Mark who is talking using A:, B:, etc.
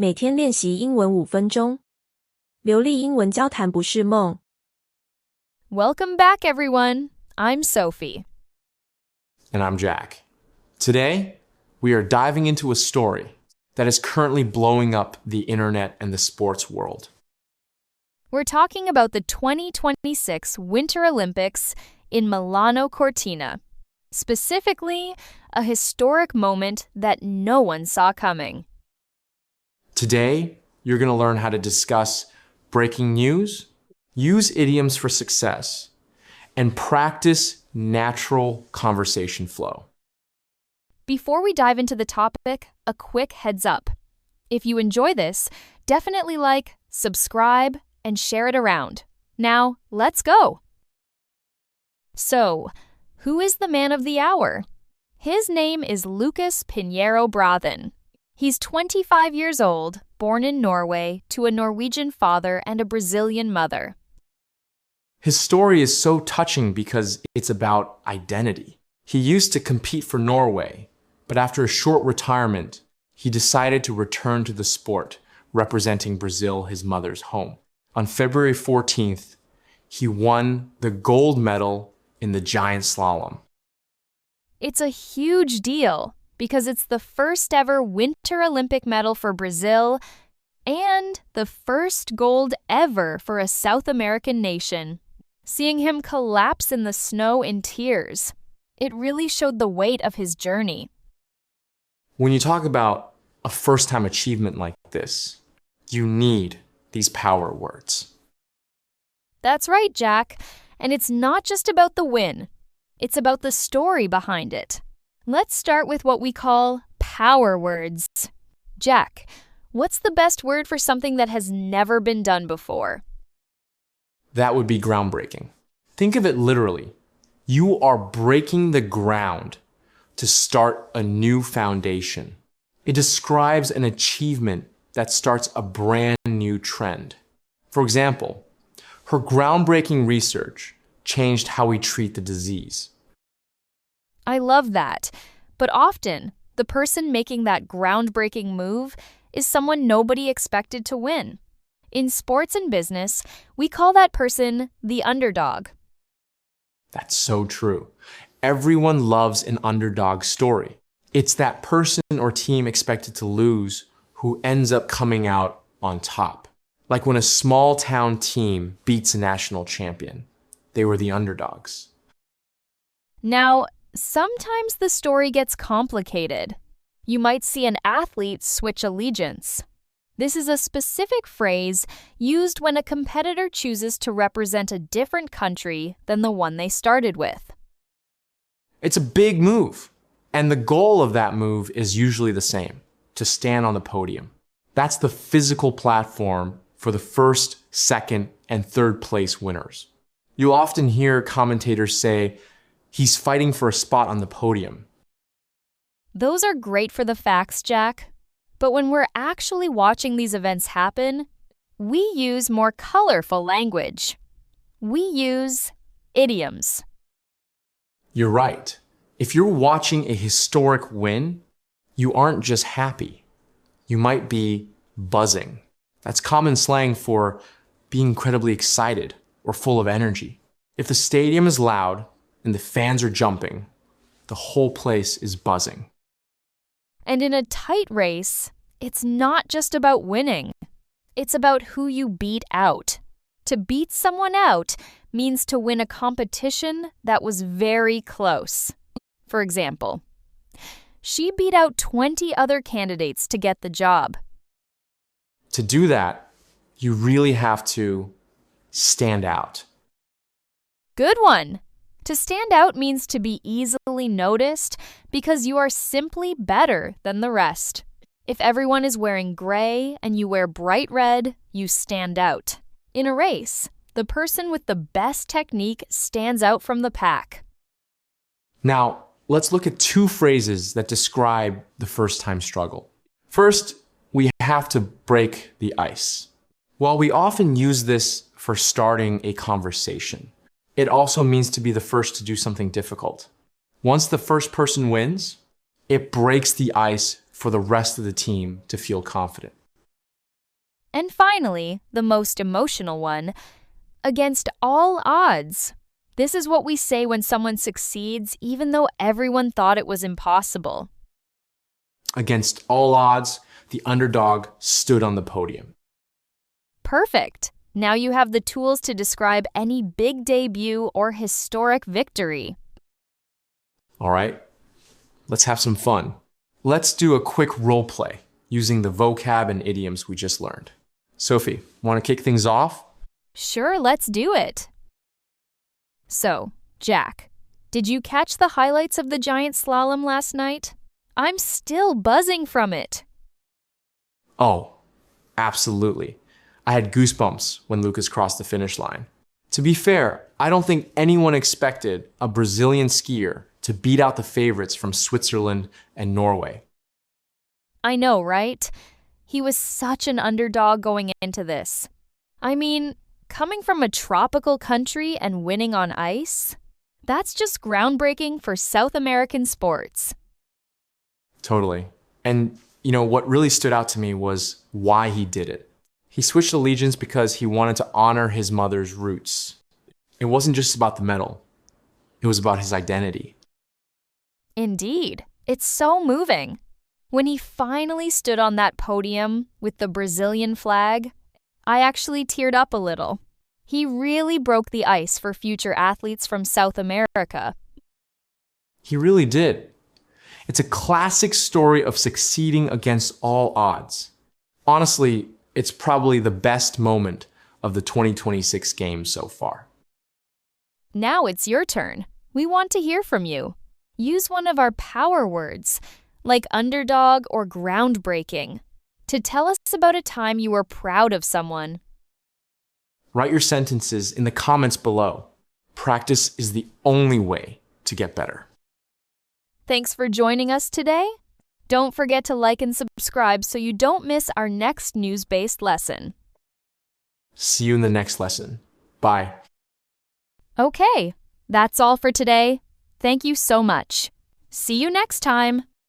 A: 每天练习英文5分钟，流利英文交谈不是梦。
B: Welcome back, everyone. I'm Sophie.
C: And I'm Jack. Today, we are diving into a story that is currently blowing up the internet and the sports world.
B: We're talking about the 2026 Winter Olympics in Milano Cortina. Specifically, a historic moment that no one saw coming.
C: Today, you're going to learn how to discuss breaking news, use idioms for success, and practice natural conversation flow.
B: Before we dive into the topic, a quick heads up. If you enjoy this, definitely like, subscribe, and share it around. Now, let's go! So, who is the man of the hour? His name is Lucas Pinheiro Brathen. He's 25 years old, born in Norway, to a Norwegian father and a Brazilian mother.
C: His story is so touching because it's about identity. He used to compete for Norway, but after a short retirement, he decided to return to the sport, representing Brazil, his mother's home. On February 14th, he won the gold medal in the giant slalom.
B: It's a huge deal because it's the first ever Winter Olympic medal for Brazil and the first gold ever for a South American nation. Seeing him collapse in the snow in tears, it really showed the weight of his journey.
C: When you talk about a first-time achievement like this, you need these power words.
B: That's right, Jack. And it's not just about the win. It's about the story behind it. Let's start with what we call power words. Jack, what's the best word for something that has never been done before?
C: That would be groundbreaking. Think of it literally. You are breaking the ground to start a new foundation. It describes an achievement that starts a brand new trend. For example, her groundbreaking research changed how we treat the disease.
B: I love that. But often, the person making that groundbreaking move is someone nobody expected to win. In sports and business, we call that person the underdog.
C: That's so true. Everyone loves an underdog story. It's that person or team expected to lose who ends up coming out on top. Like when a small town team beats a national champion. They were the underdogs.
B: Now, sometimes the story gets complicated. You might see an athlete switch allegiance. This is a specific phrase used when a competitor chooses to represent a different country than the one they started with.
C: It's a big move, and the goal of that move is usually the same, to stand on the podium. That's the physical platform for the first, second, and third place winners. You'll often hear commentators say, he's fighting for a spot on the podium.
B: Those are great for the facts, Jack. But when we're actually watching these events happen, we use more colorful language. We use idioms.
C: You're right. If you're watching a historic win, you aren't just happy. You might be buzzing. That's common slang for being incredibly excited or full of energy. If the stadium is loud and the fans are jumping, the whole place is buzzing.
B: And in a tight race, it's not just about winning. It's about who you beat out. To beat someone out means to win a competition that was very close. For example, she beat out 20 other candidates to get the job.
C: To do that, you really have to stand out.
B: Good one! To stand out means to be easily noticed because you are simply better than the rest. If everyone is wearing gray and you wear bright red, you stand out. In a race, the person with the best technique stands out from the pack.
C: Now, let's look at two phrases that describe the first-time struggle. First, we have to break the ice. While we often use this for starting a conversation, it also means to be the first to do something difficult. Once the first person wins, it breaks the ice for the rest of the team to feel confident.
B: And finally, the most emotional one, against all odds. This is what we say when someone succeeds even though everyone thought it was impossible.
C: Against all odds, the underdog stood on the podium.
B: Perfect. Now you have the tools to describe any big debut or historic victory.
C: All right, let's have some fun. Let's do a quick role play using the vocab and idioms we just learned. Sophie, want to kick things off?
B: Sure, let's do it. So, Jack, did you catch the highlights of the giant slalom last night? I'm still buzzing from it.
C: Oh, absolutely. I had goosebumps when Lucas crossed the finish line. To be fair, I don't think anyone expected a Brazilian skier to beat out the favorites from Switzerland and Norway.
B: I know, right? He was such an underdog going into this. I mean, coming from a tropical country and winning on ice? That's just groundbreaking for South American sports.
C: Totally. And, what really stood out to me was why he did it. He switched allegiance because he wanted to honor his mother's roots. It wasn't just about the medal. It was about his identity.
B: Indeed. It's so moving. When he finally stood on that podium with the Brazilian flag, I actually teared up a little. He really broke the ice for future athletes from South America.
C: He really did. It's a classic story of succeeding against all odds. Honestly, it's probably the best moment of the 2026 Games so far.
B: Now it's your turn. We want to hear from you. Use one of our power words, like underdog or groundbreaking, to tell us about a time you were proud of someone.
C: Write your sentences in the comments below. Practice is the only way to get better.
B: Thanks for joining us today. Don't forget to like and subscribe so you don't miss our next news-based lesson.
C: See you in the next lesson. Bye.
B: Okay, that's all for today. Thank you so much. See you next time.